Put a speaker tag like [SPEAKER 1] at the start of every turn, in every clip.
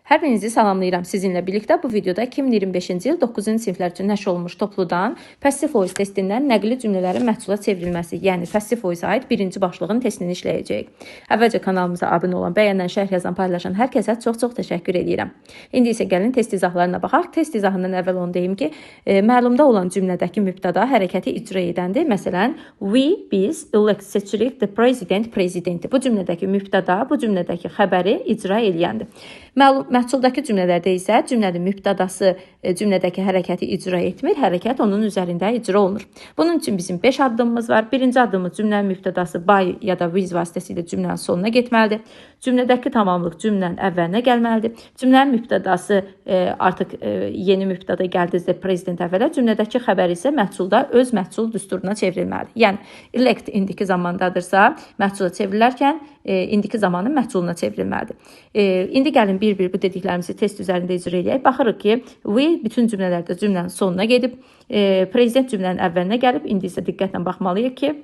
[SPEAKER 1] Hər birinizi salamlayıram. Sizinlə birlikdə bu videoda 2025-ci il 9-cu siniflər üçün nəşr olunmuş topludan passive voice testindən nəqli cümlələrin məhsula çevrilməsi, yəni passive voice aid birinci başlığın testini işləyəcəyik. Əvvəlcə kanalımıza abunə olan, bəyənən, şərh yazan, paylaşan hər kəsə çox təşəkkür edirəm. İndi isə gəlin test izahlarına baxaq. Test izahından əvvəl onu deyim ki, məlumda olan cümlədəki mübtəda hərəkəti icra edəndir. Məsələn, biz elect seçirik the president, prezidenti. Bu cümlədəki mübtəda, bu cümlədəki xəbəri icra edəndir. Məhsuldakı cümlələrdə isə cümlənin mübtədası cümlədəki hərəkəti icra etmir, hərəkət onun üzərində icra olunur. Bunun üçün bizim 5 addımımız var. Birinci addımımız cümlənin mübtədası by ya da with vasitəsilə cümlənin sonuna getməlidir. Cümlədəki tamamlıq cümlənin əvvəlinə gəlməlidir. Cümlənin mübtədası artıq yeni mübtəda gəldizdə prezident əvvələ, cümlədəki xəbər isə məhsulda öz məhsul düsturuna çevrilməlidir. Yəni, elect indiki zamandadırsa, məhsula çevrilərkən indiki zamanın məhsuluna çevrilməlidir. İndi gəlin bir-bir bu dediklərimizi test üzərində icra edək. Baxırıq ki, we bütün cümlələrdə cümlənin sonuna gedib, prezident cümlənin əvvəlinə gəlib, indi isə diqqətlə baxmalıyıq ki,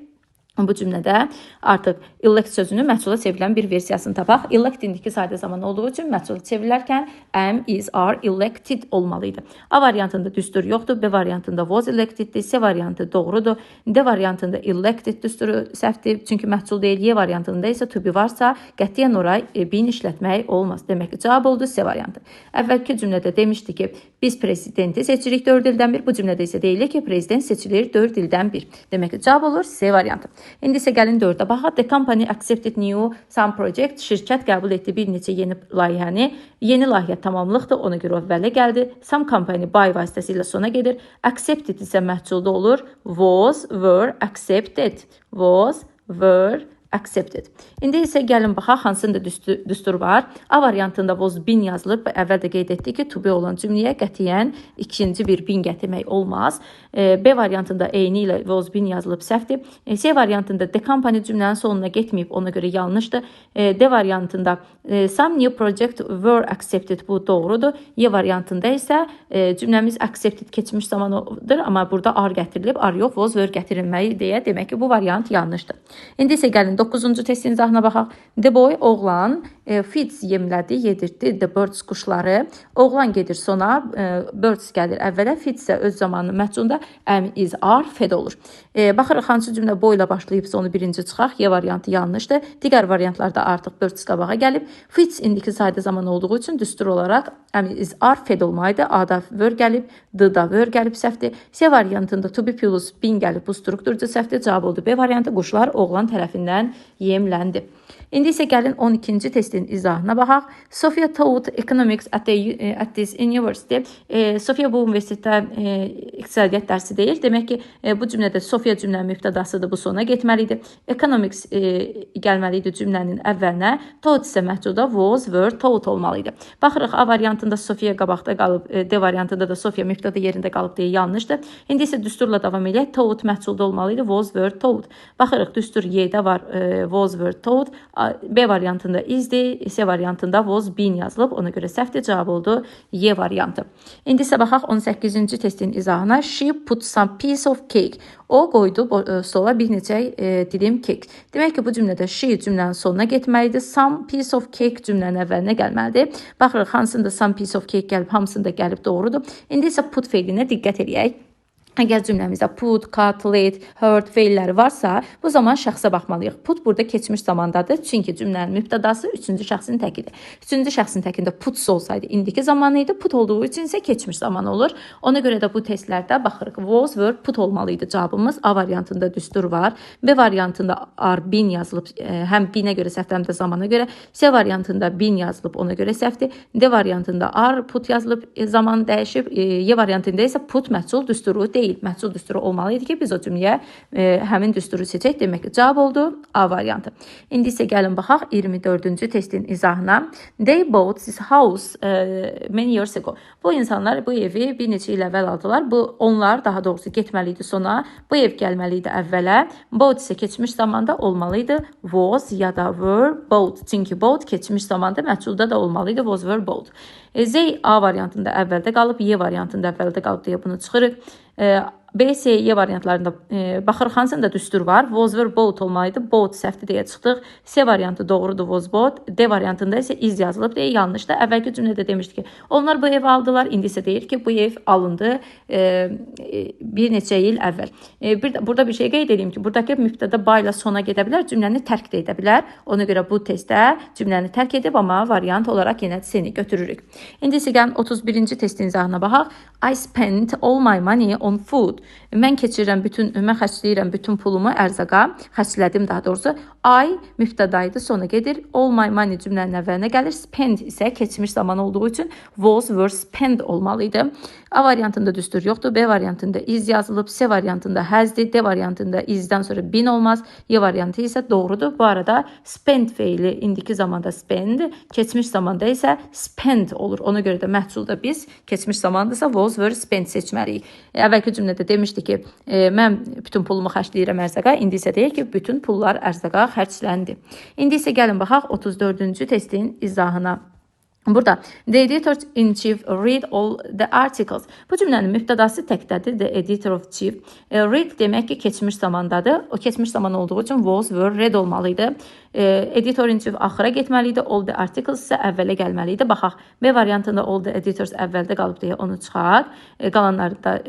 [SPEAKER 1] bu cümlədə artıq elect sözünün məhsula çevrilən bir versiyasını tapaq. Elect indiki sadə zaman olduğu üçün məhsula çevrilərkən am, is, are elected olmalıydı. A variantında düstur yoxdur, B variantında was electeddir, C variantı doğrudur, D variantında elected düsturu səhvdir, çünki məhsul deyil. Y variantında isə to be varsa qətiyyən ora bin işlətmək olmaz. Demək ki, cavab oldu C variantı. Əvvəlki cümlədə demişdi ki, biz prezidenti seçirik 4 ildən bir. Bu cümlədə isə deyilir ki, prezident seçilir 4 ildən bir. Demək ki, cavab olur C variantı. İndi isə gəlin 4-ə baxaq. The company accepted new some project. Şirkət qəbul etdi bir neçə yeni layihəni. Yeni layihə tamamlıqdır, ona görə əvvələ gəldi. Some company by vasitəsilə sona gedir. Accepted isə məhsulda olur. Was, were, accepted. Was, were, accepted. İndi isə gəlin baxaq, hansında düstur var. A variantında was been yazılıb. Əvvəl də qeyd etdik ki, to be olan cümləyə qətiyyən ikinci bir been gətirmək olmaz. B variantında eyni ilə was been yazılıb səhvdir. C variantında the company cümlənin sonuna getməyib, ona görə yanlışdır. D variantında some new project were accepted, bu doğrudur. Y variantında isə cümləmiz accepted keçmiş zamanıdır, amma burada are gətirilib, are yox, was, were gətirilməyi deyə, demək ki, bu variant yanlışdır. İndi isə gəlin 9-cu testin izahına baxaq. The boy, oğlan, feeds yemlədi, yedirdi, the birds, quşları. Oğlan gedir sona, birds gəlir əvvələ, feeds isə öz zamanının məhsulunda am, is, are, fed olur. Baxırıq, hansı cümlə boy ilə başlayıbsa onu birinci çıxaq. Y variantı yanlışdır. Digər variantlarda artıq birds qabağa gəlib. Feeds indiki sayda zaman olduğu üçün düstur olaraq am, is, are, fed olmaydı. A-da were gəlib, D-da were gəlib səhvdir. C variantında to be plus been gəlib, bu strukturcu səhvdir. Cavab oldu B variantı, quşlar oğlan tərəfindən yemləndi. İndi isə gəlin 12-ci testin izahına baxaq. Sophia taught economics at this university. Sophia bu universitetdə iqtisadiyyat dərsi deyil. Demək ki, bu cümlədə Sophia cümlənin mübtədasıdır, bu sona getməlidir. Economics gəlməliydi cümlənin əvvəlinə. Taught isə məhculda was, were, taught olmalıydı. Baxırıq, A variantında Sophia qabaqda qalıb, D variantında da Sophia mübtəda yerində qalıb deyə yanlışdır. İndi isə düsturla davam edək. Taught məhculda olmalıydı, was, were, taught. Baxırıq, düstur Y-də var, was, were, taught. B variantında izdir, C variantında was, been yazılıb. Ona görə səhvdir, cavab oldu Y variantı. İndi isə baxaq 18-ci testin izahına. She put some piece of cake. O qoydu stola bir neçə dilim kek. Demək ki, bu cümlədə she cümlənin sonuna getməlidir. Some piece of cake cümlənin əvvəlinə gəlməlidir. Baxırıq, hansında some piece of cake gəlib, hamısında gəlib doğrudur. İndi isə put feilinə diqqət edək. Əgər cümləmizdə put, cut, let, heard feilləri varsa, bu zaman şəxsə baxmalıyıq. Put burada keçmiş zamandadır, çünki cümlənin mübtədası 3-cü şəxsin təkidir. 3-cü şəxsin təkində puts olsaydı indiki zamanı idi, put olduğu üçün isə keçmiş zaman olur. Ona görə də bu testlərdə baxırıq. Was, were, put olmalıydı cavabımız. A variantında düstur var. B variantında are, been yazılıb, həm beenə görə səhvdir, həm də zamana görə. C variantında been yazılıb, ona görə səhvdir. D variantında are, put yazılıb, zaman dəyişib. Y variantında isə put məhsul düsturu deyil. Məhsul düsturu olmalıydı ki, biz o cümləyə həmin düsturu seçək. Demək ki, cavab oldu A variantı. İndi isə gəlin baxaq 24-cü testin izahına. They bought this house many years ago. Bu insanlar bu evi bir neçə il əvvəl aldılar. Onlar daha doğrusu getməliydi sona. Bu ev gəlməliydi əvvələ. Bought isə keçmiş zamanda olmalıydı. Was ya da were bought. Çünki bought keçmiş zamanda məhsulda da olmalıydı. Was, were bought. Z A variantında əvvəldə qalıb, Y variantında əvvəldə qalıb deyə bunu çıxırıq. B, C, Y variantlarında baxırıq hansında düstur var. Was were both olmalıydı. Both səhvdir deyə çıxdıq. C variantı doğrudur, was both. D variantında isə iz yazılıb deyə yanlışdır. Əvvəlki cümlədə demişdik ki, onlar bu evi aldılar. İndi isə deyir ki, bu ev alındı bir neçə il əvvəl. Burada bir şey qeyd edeyim ki, buradakı mübtəda by ilə sona gedə bilər, cümləni tərk də edə bilər. Ona görə bu testdə cümləni tərk edib, amma variant olaraq yenə C-ni götürürük. İndi isə gəlin 31-ci testin izahına baxaq. I spent all my money on food. Mən xərcləyirəm bütün pulumu ərzaqa, xərclədim daha doğrusu. I mübtədaydı, sona gedir. All my money cümlənin əvvəlinə gəlir. Spend isə keçmiş zaman olduğu üçün was were spent olmalıydı. A variantında düstur yoxdur. B variantında iz yazılıb. C variantında həzdir. D variantında izdən sonra been olmaz. Y variantı isə doğrudur. Bu arada spend feili indiki zamanda spend, keçmiş zamanda isə spend olur. Ona görə də məhsulda biz keçmiş zamandırsa was were spent seçməliyik. Əvvəlki cümlədə demişdik ki, mən bütün pulumu xərcləyirəm ərzaqa. İndi isə deyir ki, bütün pullar ərzaqa xərcləndi. İndi isə gəlin baxaq 34-cü testin izahına. Burada the editor-in-chief read all the articles. Bu cümlənin mübtədası təkdədir. The editor-of-chief. Read demək ki, keçmiş zamandadır. O keçmiş zaman olduğu üçün was were read olmalıydı. Editor-in-chief axıra getməliydi. All the articles isə əvvələ gəlməliydi. Baxaq, B variantında all the editors əvvəldə qalıb deyə onu çıxaq. Qalanlarda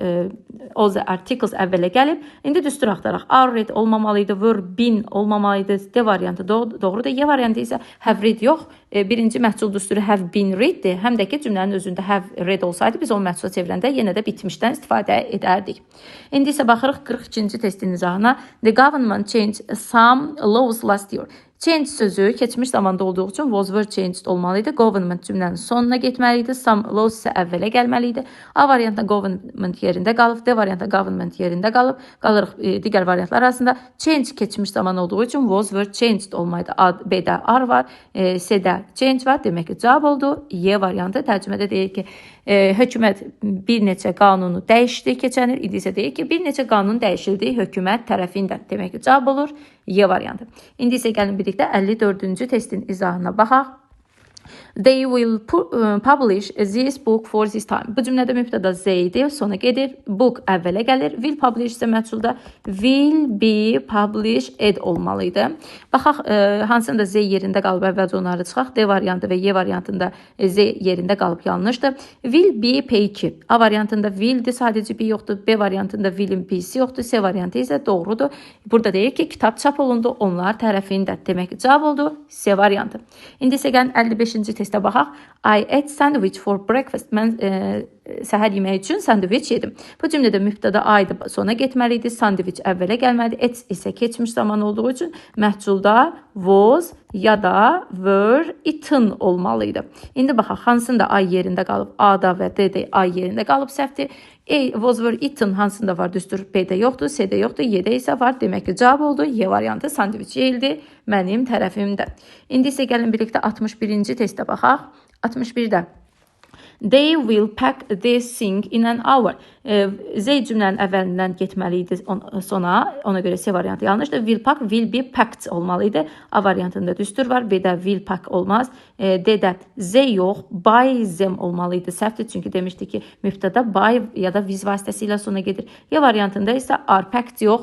[SPEAKER 1] all the articles əvvələ gəlib. İndi düstur axtaraq. Are read olmamalıydı. Were been olmamalıydı. D variantı doğrudur. Y variantı isə have read yox. Birinci məhsul düsturu have been readdir. Həm də ki, cümlənin özündə have read olsaydı, biz onu məhsula çevirəndə yenə də bitmişdən istifadə edərdik. İndi isə baxırıq 42-ci testin izahına. The government changed some laws last year. Change sözü keçmiş zamanda olduğu üçün was were changed olmalıydı. Government cümlənin sonuna getməliydi. Some laws isə əvvələ gəlməliydi. A variantda government yerində qalıb. D variantda government yerində qalıb. Qalırıq digər variantlar arasında. Change keçmiş zaman olduğu üçün was were changed olmalıydı. B-də are var. C-də change var. Demək ki, cavab oldu. Y variantı tərcümədə deyir ki, hökumət bir neçə qanunu dəyişdi keçən il. İndi isə deyir ki, bir neçə qanun dəyişildi hökumət tərəfindən. Demək ki, cavab olur. Y variantı. İndi isə gəlin birlikdə 54-cü testin izahına baxaq. They will publish this book for this time. Bu cümlədə mübtəda Z idi, sona gedir. Book əvvələ gəlir. Will publish isə məhsulda will be published olmalıydı. Baxaq, hansında Z yerində qalıb əvvəlcə onları çıxaq. D variantı və Y variantında Z yerində qalıb yanlışdır. Will be P2. A variantında willdir, sadəcə B yoxdur. B variantında willin B'si yoxdur. C variantı isə doğrudur. Burada deyir ki, kitab çap olundu onlar tərəfində. Demək ki, cavab oldu. C variantı. İndi isə gəlin 55-ci testə baxaq. I ate sandwich for breakfast. Mən səhər yeməyi üçün sandviç yedim. Bu cümlədə mübtəda aydı, sona getməliydi. Sandviç əvvələ gəlməlidir. Ate isə keçmiş zaman olduğu üçün məhsulda was ya da were eaten olmalıydı. İndi baxaq, hansında ay yerində qalıb? A-da və D-də ay yerində qalıb səhvdir. Was were eaten hansında var? Düzdür. B-də yoxdur, C-də yoxdur, Y-də isə var. Demək ki, cavab oldu. Y variantı sandviç yeyildi mənim tərəfimdə. İndi isə gəlin birlikdə 61-ci testə baxaq. 61-də They will pack this thing in an hour. Z cümlənin əvvəlindən getməli idi sona. Ona görə C variantı yanlışdır. Will pack, will be packed olmalıydı. A variantında düstur var. B-də will pack olmaz. D-də Z yox, by them olmalıydı. Səhvdir, çünki demişdik ki, mübtəda by ya da with vasitəsilə sona gedir. Y variantında isə are packed yox,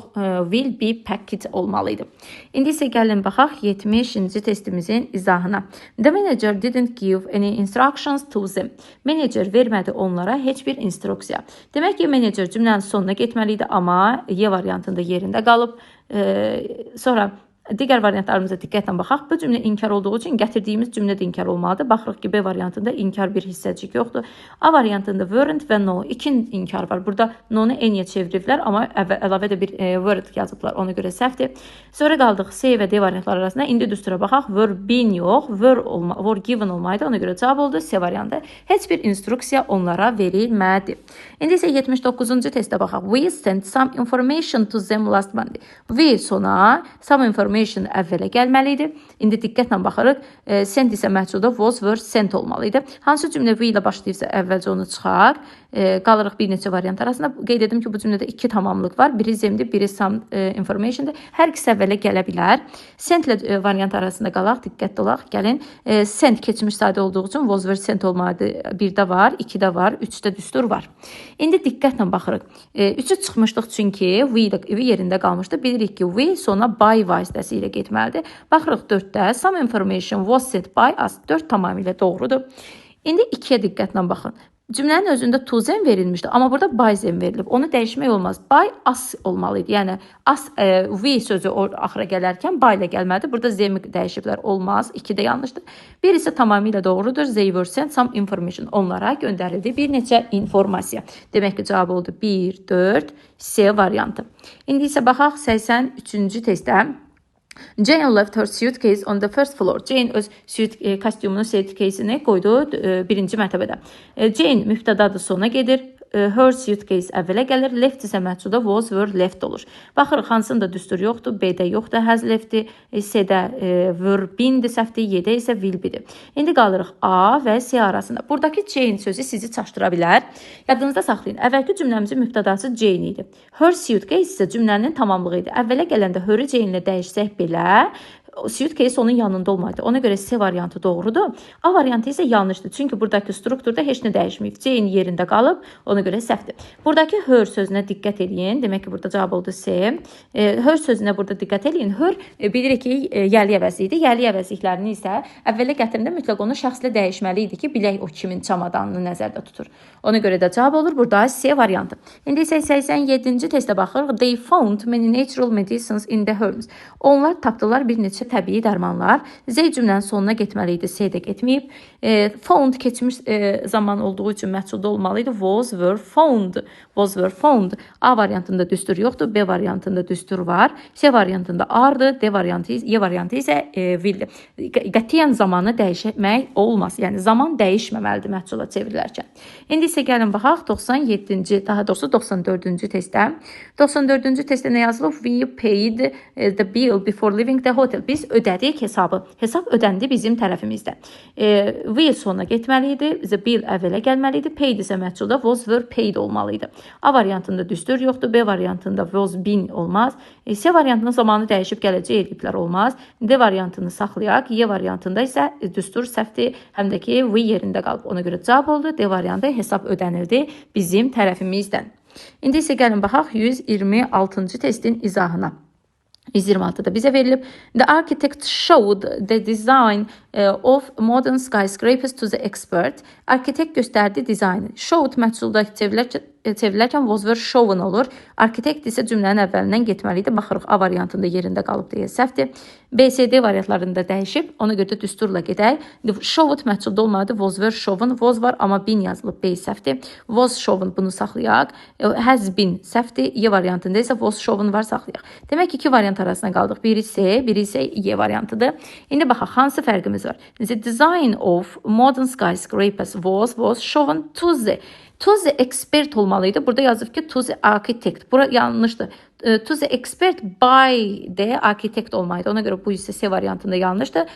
[SPEAKER 1] will be packed olmalıydı. İndi isə gəlin baxaq 70-ci testimizin izahına. The manager didn't give any instructions to them. Menecer vermədi onlara heç bir instruksiya. Demək ki, menecer cümlənin sonuna getməliydi, amma Y variantında yerində qalıb. Sonra digər variantlarımıza diqqətlə baxaq. Bu cümlə inkar olduğu üçün gətirdiyimiz cümlə də inkar olmalıdır. Baxırıq ki, B variantında inkar bir hissəcik yoxdur. A variantında weren't və no. İki inkar var. Burada no-nu n-yə çeviriblər, amma əlavə də bir weren't yazıblar. Ona görə səhvdir. Sonra qaldıq C və D variantları arasında. İndi düstura baxaq. Were been yox, were given olmaydı. Ona görə cavab oldu. C variantı. Heç bir instruksiya onlara verilmədi. İndi isə 79-cu testə baxaq. We sent some information to them last Monday. We sona some information information əvvələ gəlməli idi. İndi diqqətlə baxırıq. Sent isə məhsulda was, were, sent olmalı idi. Hansı cümlə we ilə başlayırsa əvvəlcə onu çıxar. Qalırıq bir neçə variant arasında. Qeyd edim ki, bu cümlədə iki tamamlıq var. Biri zemdir, biri some informationdır. Hər ikisi əvvələ gələ bilər. Sent ilə variant arasında qalaq, diqqətli olaq. Gəlin, sent keçmiş sadə olduğu üçün was, were, sent olmalıdır. 1-də var, 2-də var, 3-də düstur var. İndi diqqətlə baxırıq. 3-ü çıxmışdıq çünki we yerində qalmışdı. Bilirik ki, we sonra by vasitəsi ilə getməlidir. Baxırıq 4-də some information was sent by us. 4 tamamilə doğrudur. İndi 2-yə diqqətlə baxın. Cümlənin özündə to zen verilmişdi, amma burada by zen verilib. Onu dəyişmək olmaz. By us olmalıydı. Yəni we sözü axıra gələrkən by ilə gəlməlidir. Burada zen dəyişiblər olmaz. 2-də yanlışdır. Bir isə tamamilə doğrudur. They were sent some information. Onlara göndərildi bir neçə informasiya. Demək ki, cavab oldu 1, 4, C variantı. İndi isə baxaq 83-cü testdə. Jane left her suitcase on the first floor. Jane öz kostyumunu, suitcase'ini qoydu birinci mərtəbədə. Jane mübtədadır, sona gedir. Her suitcase əvvələ gəlir. Left isə məhsulda was, were, left olur. Baxırıq, hansında düstur yoxdur. B-də yoxdur, has leftdir. C-də were, beendir, səhvdir. Y-də isə will bedir. İndi qalırıq A və C arasında. Buradakı Jane sözü sizi çaşdıra bilər. Yadınızda saxlayın. Əvvəlki cümləmizin mübtədası Jane idi. Her suitcase isə cümlənin tamamlığı idi. Əvvələ gələndə her-ı Jane ilə dəyişsək belə, suitcase onun yanında olmalıdır. Ona görə C variantı doğrudur. A variantı isə yanlışdır. Çünki buradakı strukturda heç nə dəyişməyib. Jane yerində qalıb, ona görə səhvdir. Buradakı her sözünə diqqət edin. Demək ki, burada cavab oldu C. Her sözünə burada diqqət edin. Her bilirik ki, yəli əvəzi idi. Yəli əvəzliklərini isə əvvələ gətirəndə mütləq onu şəxslə dəyişməli idi ki, bilək o kimin çamadanını nəzərdə tutur. Ona görə də cavab olur burada C variantı. İndi isə 87-ci testə baxırıq. They found many natural medicines in the homes. Onlar tapdılar bir neçə təbii dərmanlar. Z cümlənin sonuna getməli idi. C də getməyib. Found keçmiş zaman olduğu üçün məhsulda olmalı idi. Was, were found. Was, were found. A variantında düstur yoxdur. B variantında düstur var. C variantında ardır. D variantı, Y variantı isə will. Qətiyyən zamanı dəyişmək olmaz. Yəni zaman dəyişməməlidir məhsula çevrilərkən. İndi isə gəlin baxaq 97-ci, daha doğrusu 94-cü testdə. 94-cü testdə nə yazılıb? We paid the bill before leaving the hotel. Biz ödədik hesabı. Hesab ödəndi bizim tərəfimizdə. We sona getməli idi. The bill əvvələ gəlməli idi. Paid isə məhsulda was, were paid olmalı idi. A variantında düstur yoxdur. B variantında was been olmaz. C variantının zamanı dəyişib gələcək ediblər olmaz. D variantını saxlayaq. Y variantında isə düstur səhvdir. Həm də ki, we yerində qalıb. Ona görə cavab oldu. D variantı hesab ödənildi bizim tərəfimizdən. İndi isə gəlin baxaq 126-cı testin izahına. 126-da bizə verilib. The architect showed the design of modern skyscrapers to the expert. Architect göstərdi dizaynı. Showed məhsulda çevrilərkən was, were, shown olur. Architect isə cümlənin əvvəlindən getməli idi. Baxırıq A variantında yerində qalıb deyə səhvdir. B, C, D variantlarında dəyişib. Ona görə də düsturla gedək. Showed məhsulda olmalıdır. Was, were, shown. Was var, amma been yazılıb. B səhvdir. Was, shown bunu saxlayaq. Has been səhvdir. Y variantında isə was, shown var, saxlayaq. Demək ki, iki variant arasında qaldıq. Biri C, biri isə Y variantıdır. İndi baxaq, hansı fərqimiz var? The design of modern skyscrapers was shown to the expert olmalıydı. Burada yazıb ki, to the architect. Bura yanlışdır. To the expert by the architect olmalıydı. Ona görə bu isə C variantında yanlışdır.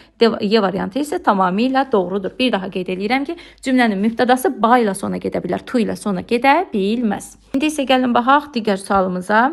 [SPEAKER 1] Y variantı isə tamamilə doğrudur. Bir daha qeyd edirəm ki, cümlənin mübtədası by ilə sona gedə bilər. To ilə sona gedə bilməz. İndi isə gəlin baxaq digər sualımıza.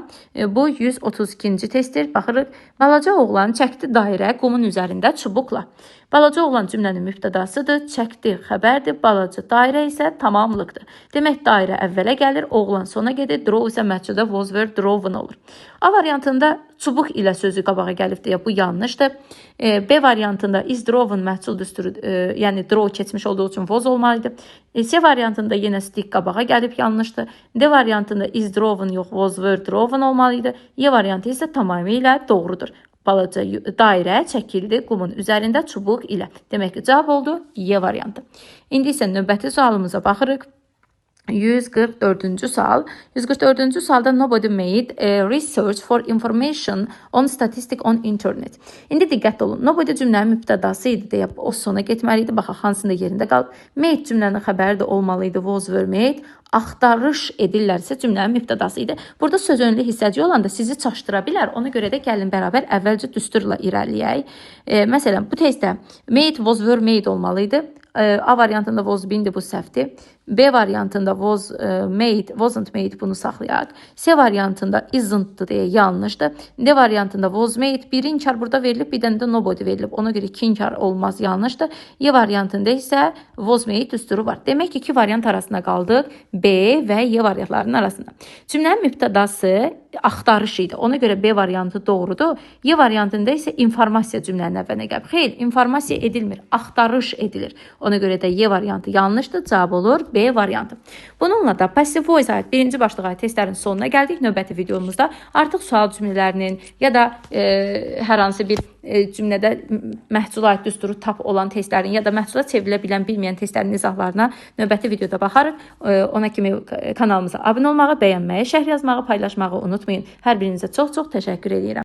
[SPEAKER 1] Bu 132-ci testdir. Baxırıq. Balaca oğlan çəkdi dairə qumun üzərində çubuqla. Balaca oğlan cümlənin mübtədasıdır. Çəkdi xəbərdir. Balaca dairə isə tamamlıqdır. Demək dairə əvvələ gəlir, oğlan sona gedir. Draw isə məhsulda was, were, drawn olur. A variantında çubuq ilə sözü qabağa gəlib deyə bu yanlışdır. B variantında is drawn məhsul düsturu, yəni draw keçmiş olduğu üçün was olmalıydı. C variantında yenə stick qabağa gəlib yanlışdır. D variantında is drawn yox, was, were, drawn olmalıydı. Y variantı isə tamamilə doğrudur. Balaca dairə çəkildi qumun üzərində çubuq ilə. Demək ki, cavab oldu Y variantı. İndi isə növbəti sualımıza baxırıq. 144-cü sual. 144-cü sualda nobody made a research for information on statistic on internet. İndi diqqətli olun. Nobody cümlənin mübtədası idi deyə o sona getməli idi. Baxaq hansında yerində qalıb. Made cümlənin xəbəri də olmalı idi. Was were made. Axtarış edirlərsə cümlənin mübtədası idi. Burada söz önlü hissəcik olanda sizi çaşdıra bilər. Ona görə də gəlin bərabər əvvəlcə düsturla irəliləyək. Məsələn, bu testdə made, was were made olmalı idi. A variantında was been-dir, bu səhvdir. B variantında was made, wasn't made, bunu saxlayaq. C variantında isn't deyə yanlışdır. D variantında was made, biri inkar burada verilib, bir dənə də nobody verilib. Ona görə 2 inkar olmaz, yanlışdır. E variantında isə was made düsturu var. Demək ki, 2 variant arasında qaldıq. B və E variantlarının arasında. Cümlənin mübtədası axtarış idi. Ona görə B variantı doğrudur. E variantında isə informasiya cümlənin əvvəlinə gəlib. Xeyr, informasiya edilmir, axtarış edilir. Ona görə də E variantı yanlışdır. Cavab olur B variantı. Bununla da passive voice aid birinci başlığa aid testlərin sonuna gəldik. Növbəti videomuzda artıq sual cümlələrinin ya da hər hansı bir cümlədə məhsula aid düsturu tap olan testlərin ya da məhsula çevrilə bilən bilməyən testlərin izahlarına növbəti videoda baxarıq. Ona kimi kanalımıza abunə olmağı, bəyənməyi, şərh yazmağı, paylaşmağı unutmayın. Hər birinizə çox-çox təşəkkür edirəm.